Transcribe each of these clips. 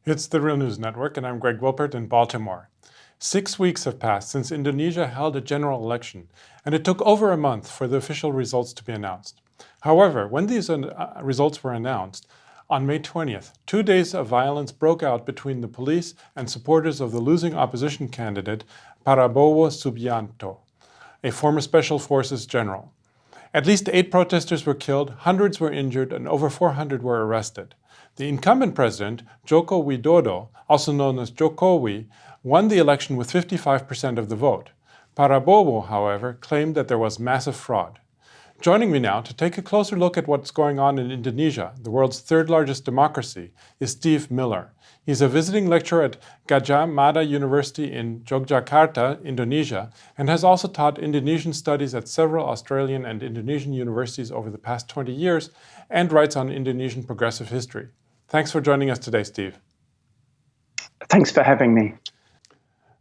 It's the Real News Network, and I'm Greg Wilpert in Baltimore. 6 weeks have passed since Indonesia held a general election, and it took over a month for the official results to be announced. However, when these results were announced, on May 20th, 2 days of violence broke out between the police and supporters of the losing opposition candidate, Prabowo Subianto, a former Special Forces general. At least 8 protesters were killed, hundreds were injured, and over 400 were arrested. The incumbent president, Joko Widodos, also known as Jokowi, won the election with 55% of the vote. Prabowo, however, claimed that there was massive fraud. Joining me now to take a closer look at what's going on in Indonesia, the world's third largest democracy, is Steve Miller. He's a visiting lecturer at Gadjah Mada University in Yogyakarta, Indonesia, and has also taught Indonesian studies at several Australian and Indonesian universities over the past 20 years and writes on Indonesian progressive history. Thanks for joining us today, Steve. Thanks for having me.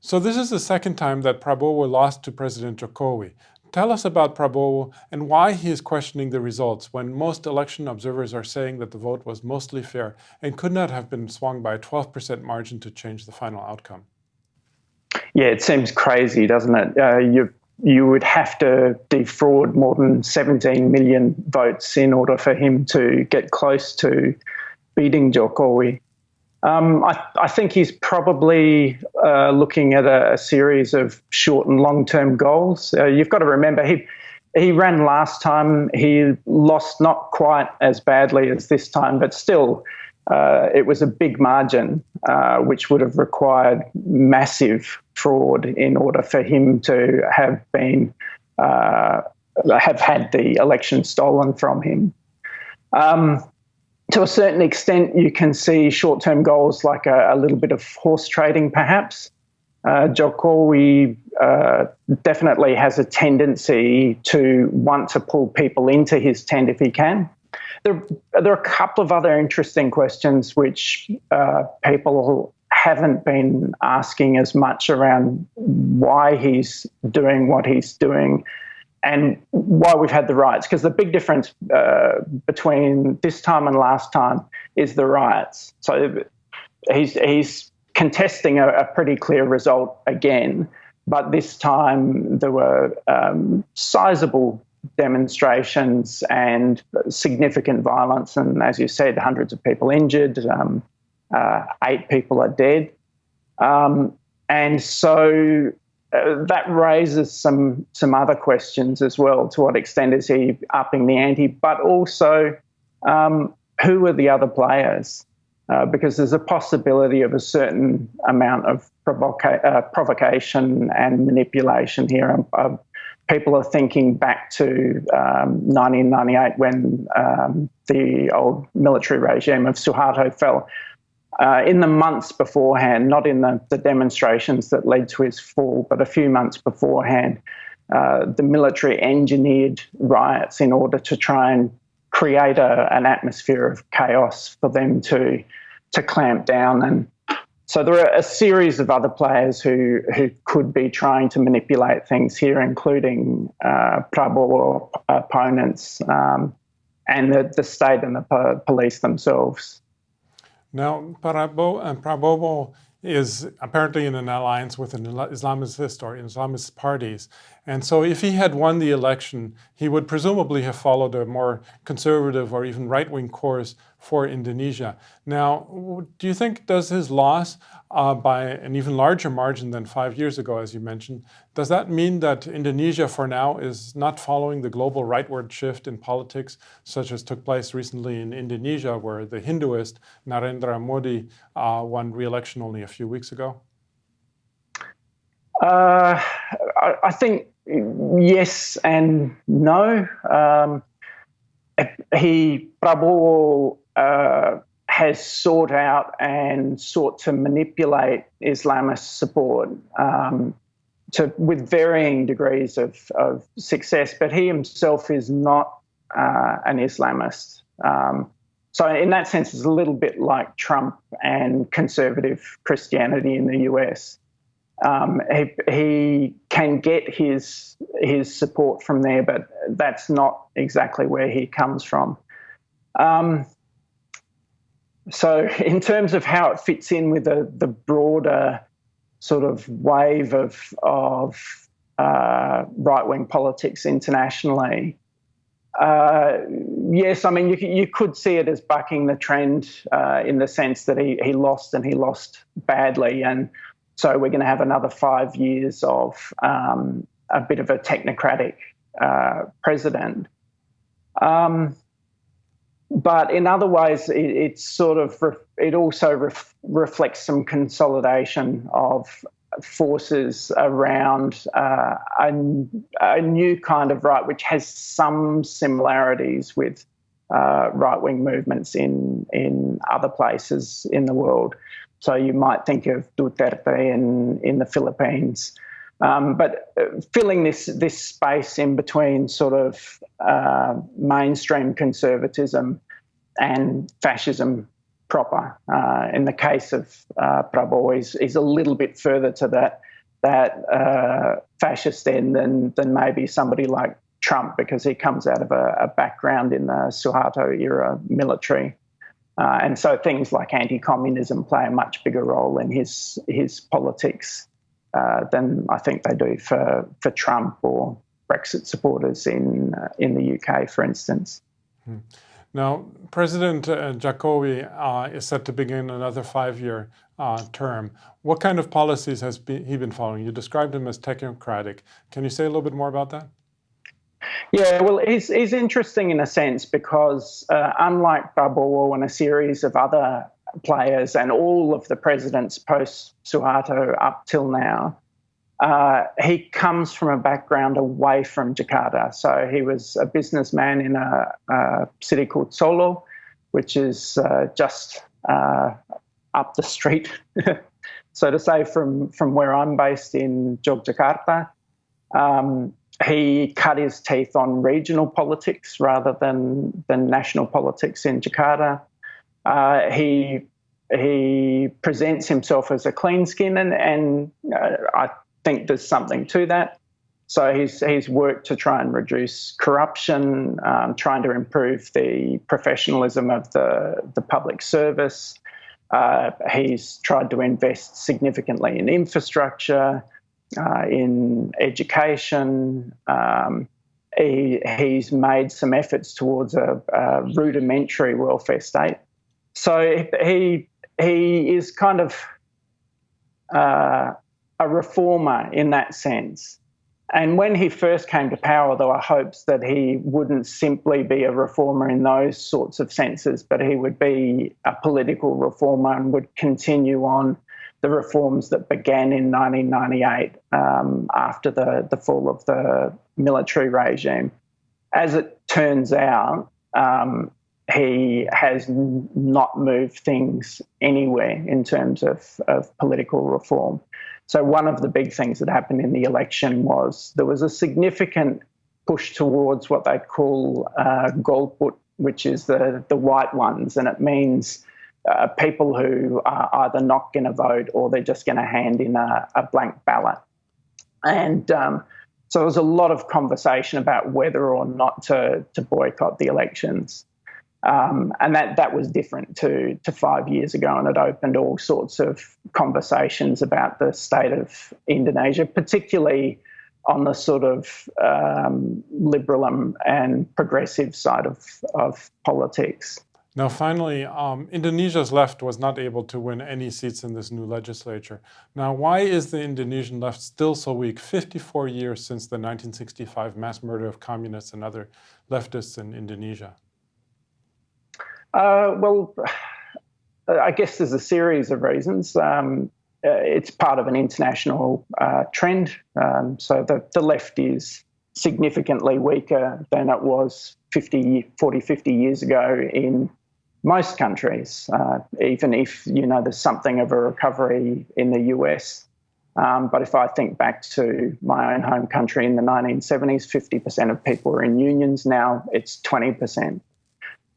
So this is the second time that Prabowo lost to President Jokowi. Tell us about Prabowo and why he is questioning the results when most election observers are saying that the vote was mostly fair and could not have been swung by a 12% margin to change the final outcome. Yeah, it seems crazy, doesn't it? You would have to defraud more than 17 million votes in order for him to get close to beating Jokowi. I think he's probably looking at a series of short and long-term goals. You've got to remember, he ran last time. He lost not quite as badly as this time, but still it was a big margin, which would have required massive fraud in order for him to have had the election stolen from him. To a certain extent, you can see short-term goals like a little bit of horse trading, perhaps. Jokowi definitely has a tendency to want to pull people into his tent if he can. There are a couple of other interesting questions which people haven't been asking as much around why he's doing what he's doing and why we've had the riots, because the big difference between this time and last time is the riots. So he's contesting a pretty clear result again, but this time there were sizable demonstrations and significant violence, and as you said, hundreds of people injured, 8 people are dead. And so that raises some other questions as well. To what extent is he upping the ante? But also, who are the other players? Because there's a possibility of a certain amount of provocation and manipulation here. People are thinking back to 1998 when the old military regime of Suharto fell. In the months beforehand, not in the demonstrations that led to his fall, but a few months beforehand, the military engineered riots in order to try and create an atmosphere of chaos for them to clamp down. And so there are a series of other players who could be trying to manipulate things here, including Prabowo opponents and the state and the police themselves. Now, Prabowo is apparently in an alliance with an Islamist or Islamist parties. And so if he had won the election, he would presumably have followed a more conservative or even right-wing course for Indonesia. Now, do you think does his loss by an even larger margin than 5 years ago, as you mentioned, does that mean that Indonesia for now is not following the global rightward shift in politics, such as took place recently in Indonesia, where the Hinduist Narendra Modi won re-election only a few weeks ago? I think yes and no. Prabowo has sought out and sought to manipulate Islamist support with varying degrees of success, but he himself is not an Islamist. So in that sense, it's a little bit like Trump and conservative Christianity in the US. He can get his support from there, but that's not exactly where he comes from. So in terms of how it fits in with the broader sort of wave of right-wing politics internationally, yes, I mean, you could see it as bucking the trend in the sense that he lost, and he lost badly. And so we're going to have another 5 years of a bit of a technocratic president. But in other ways, it sort of it also reflects some consolidation of forces around a new kind of right, which has some similarities with right-wing movements in other places in the world. So you might think of Duterte in the Philippines. But filling this space in between sort of mainstream conservatism and fascism proper. In the case of Prabowo, is a little bit further to that fascist end than maybe somebody like Trump, because he comes out of a background in the Suharto era military. And so things like anti-communism play a much bigger role in his politics than I think they do for Trump or Brexit supporters in the UK, for instance. Now, President Jokowi is set to begin another 5-year term. What kind of policies has he been following? You described him as technocratic. Can you say a little bit more about that? Yeah, well, he's interesting in a sense because unlike Prabowo and a series of other players and all of the presidents post-Suharto up till now, he comes from a background away from Jakarta. So he was a businessman in a city called Solo, which is just up the street, so to say, from where I'm based in Yogyakarta. He cut his teeth on regional politics rather than national politics in Jakarta. He presents himself as a clean skin, and I think there's something to that. So he's worked to try and reduce corruption, trying to improve the professionalism of the public service. He's tried to invest significantly in infrastructure, in education. He's made some efforts towards a rudimentary welfare state. So he is kind of a reformer in that sense. And when he first came to power, there were hopes that he wouldn't simply be a reformer in those sorts of senses, but he would be a political reformer and would continue on the reforms that began in 1998 after the fall of the military regime. As it turns out, he has not moved things anywhere in terms of political reform. So one of the big things that happened in the election was there was a significant push towards what they call golput, which is the white ones, and it means people who are either not going to vote or they're just going to hand in a blank ballot. And so there was a lot of conversation about whether or not to boycott the elections. And that was different to 5 years ago, and it opened all sorts of conversations about the state of Indonesia, particularly on the sort of liberal and progressive side of politics. Now, finally, Indonesia's left was not able to win any seats in this new legislature. Now, why is the Indonesian left still so weak 54 years since the 1965 mass murder of communists and other leftists in Indonesia? Well, I guess there's a series of reasons. It's part of an international trend. So the left is significantly weaker than it was 50 years ago in most countries, even if, there's something of a recovery in the US. But if I think back to my own home country in the 1970s, 50% of people were in unions. Now it's 20%.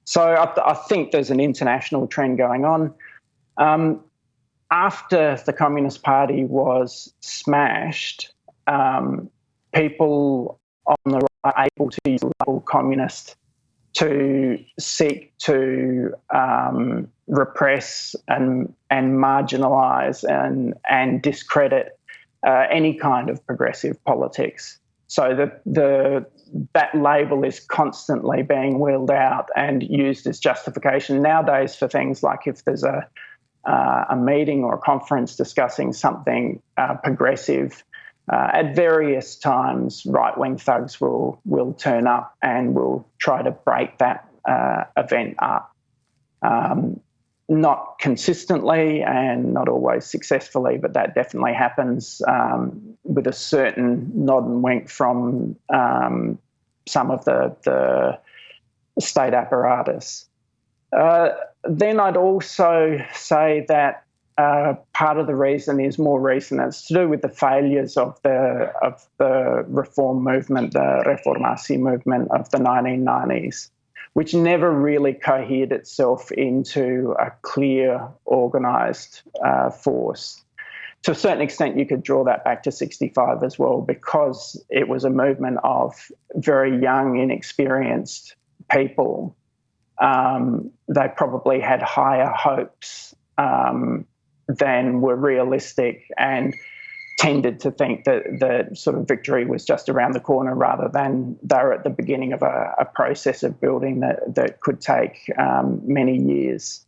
So I think there's an international trend going on. After the Communist Party was smashed, people on the right are able to use the label communist to seek to repress and marginalise and discredit any kind of progressive politics. So that label is constantly being wheeled out and used as justification nowadays for things like if there's a meeting or a conference discussing something progressive. At various times, right-wing thugs will turn up and will try to break that event up. Not consistently and not always successfully, but that definitely happens with a certain nod and wink from some of the state apparatus. Then I'd also say that part of the reason is more recent. It's to do with the failures of the reform movement, the reformasi movement of the 1990s, which never really cohered itself into a clear, organised force. To a certain extent, you could draw that back to 65 as well, because it was a movement of very young, inexperienced people. They probably had higher hopes than were realistic and tended to think that the sort of victory was just around the corner rather than they were at the beginning of a process of building that could take many years.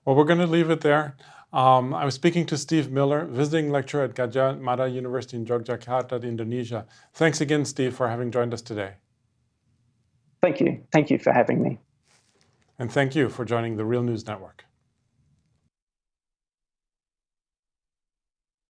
Well, we're going to leave it there. I was speaking to Steve Miller, visiting lecturer at Gadjah Mada University in Yogyakarta, Indonesia. Thanks again, Steve, for having joined us today. Thank you. Thank you for having me. And thank you for joining the Real News Network.